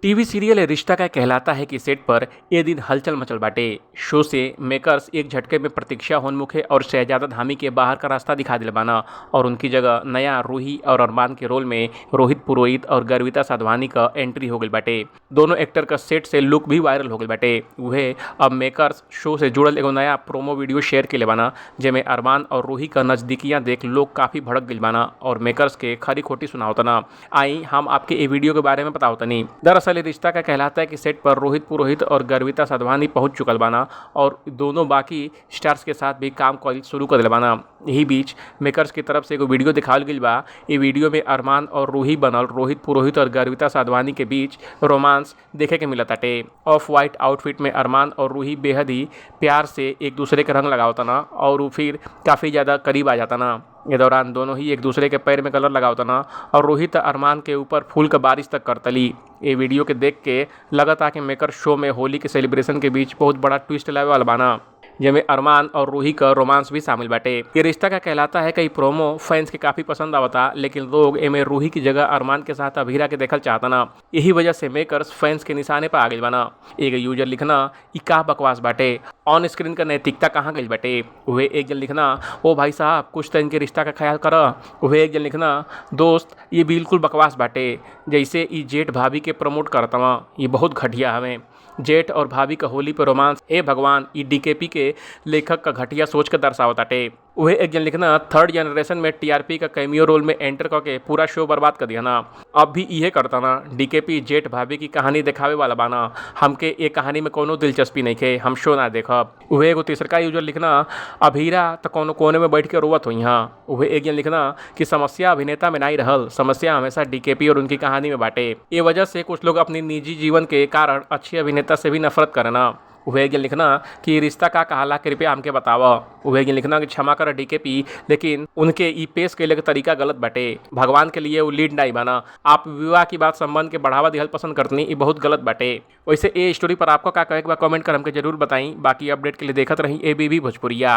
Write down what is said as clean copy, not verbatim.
TV serial रिश्ता का कहलाता है कि सेट पर ए दिन हलचल मचल बाटे। शो से मेकर्स एक झटके में प्रतीक्षा होनमुखे और शहजादा धामी के बाहर का रास्ता दिखा दिल बाना और उनकी जगह नया रूही और अरमान के रोल में रोहित पुरोहित और गर्विता साधवानी का एंट्री हो गई बाटे। दोनों एक्टर का सेट से लुक भी वायरल हो गई बाटे। वह अब मेकर्स शो से जुड़ल एगो नया प्रोमो वीडियो शेयर के बाना, जेमें अरमान और रूही का नजदीकियां देख लोग काफ़ी भड़क गई बाना और मेकर्स के खरी खोटी सुनावतना। आई हम आपके ये वीडियो के बारे में बतावतनी। दरअसल रिश्ता का कहलाता है कि सेट पर रोहित पुरोहित और गर्विता साधवानी पहुंच चुकल बाना और दोनों बाकी स्टार्स के साथ भी काम शुरू कर दिल बाना। यही बीच मेकर्स की तरफ से एगो वीडियो दिखावल गई बा। ये वीडियो में अरमान और रूही बनल रोहित पुरोहित और गर्विता साधवानी के बीच रोमांस देखे के मिलत ताटे। ऑफ वाइट आउटफिट में अरमान और रूही बेहद ही प्यार से एक दूसरे के रंग लगावतना और वो फिर काफ़ी ज़्यादा करीब आ जाता ना। ये दौरान दोनों ही एक दूसरे के पैर में कलर लगावतना और रोहित अरमान के ऊपर फूल का बारिश तक करतली। ये वीडियो के देख के लगता कि मेकर शो में होली के सेलिब्रेशन के बीच बहुत बड़ा ट्विस्ट लावे वाला बाना, जिसमें अरमान और रूही का रोमांस भी शामिल बाटे। ये रिश्ता का कहलाता है कई प्रोमो फैंस के काफ़ी पसंद आवता, लेकिन लोग एमे रूही की जगह अरमान के साथ अभीरा के देखल चाहता ना। यही वजह से मेकर्स फैंस के निशाने पर आ गई बाना। एक यूजर लिखना ई का बकवास बाटे, ऑन स्क्रीन का नैतिकता कहाँ गई बाटे। वह एक जन लिखना ओ भाई साहब कुछ तो इनके रिश्ता का ख्याल कर। वह एक जन लिखना दोस्त ये बिल्कुल बकवास बाटे, जैसे ई जेठ भाभी के प्रमोट करता वहाँ, ये बहुत घटिया हमें। जेठ और भाभी का होली पर रोमांस ए भगवान ई डीकेपी के लेखक का घटिया सोच के दर्शावताटे। वह एक जन लिखना थर्ड जनरेशन में टीआरपी का कैमियो रोल में एंटर करके पूरा शो बर्बाद कर दिया ना। अब भी इहे करता ना। डीकेपी जेठ भाभी की कहानी दिखावे वाला बाना, हमके ये कहानी में कोनो दिलचस्पी नहीं खे, हम शो ना देखब। वह एगो तीसरका यूजर लिखना अभीरा तो कोनो कोने में बैठ के रोवत हुई हाँ। वह एक जन लिखना कि समस्या अभिनेता में नहीं रहल, समस्या हमेशा डीकेपी और उनकी कहानी में बाटे। ये वजह से कुछ लोग अपनी निजी जीवन के कारण अच्छे अभिनेता से भी नफरत करना। वह एक लिखना कि रिश्ता का कहाला कृपया हमके बतावा। वह एक लिखना कि क्षमा कर डीकेपी, लेकिन उनके ई पेश कैले के तरीका गलत बाटे। भगवान के लिए वो लीड नहीं बना। आप विवाह की बात संबंध के बढ़ावा दिहल पसंद करतनी, ये बहुत गलत बाटे। वैसे ये स्टोरी पर आपको क्या कहे कमेंट कर हमके जरूर बताई। बाकी अपडेट के लिए देखत रही एबीपी भोजपुरिया।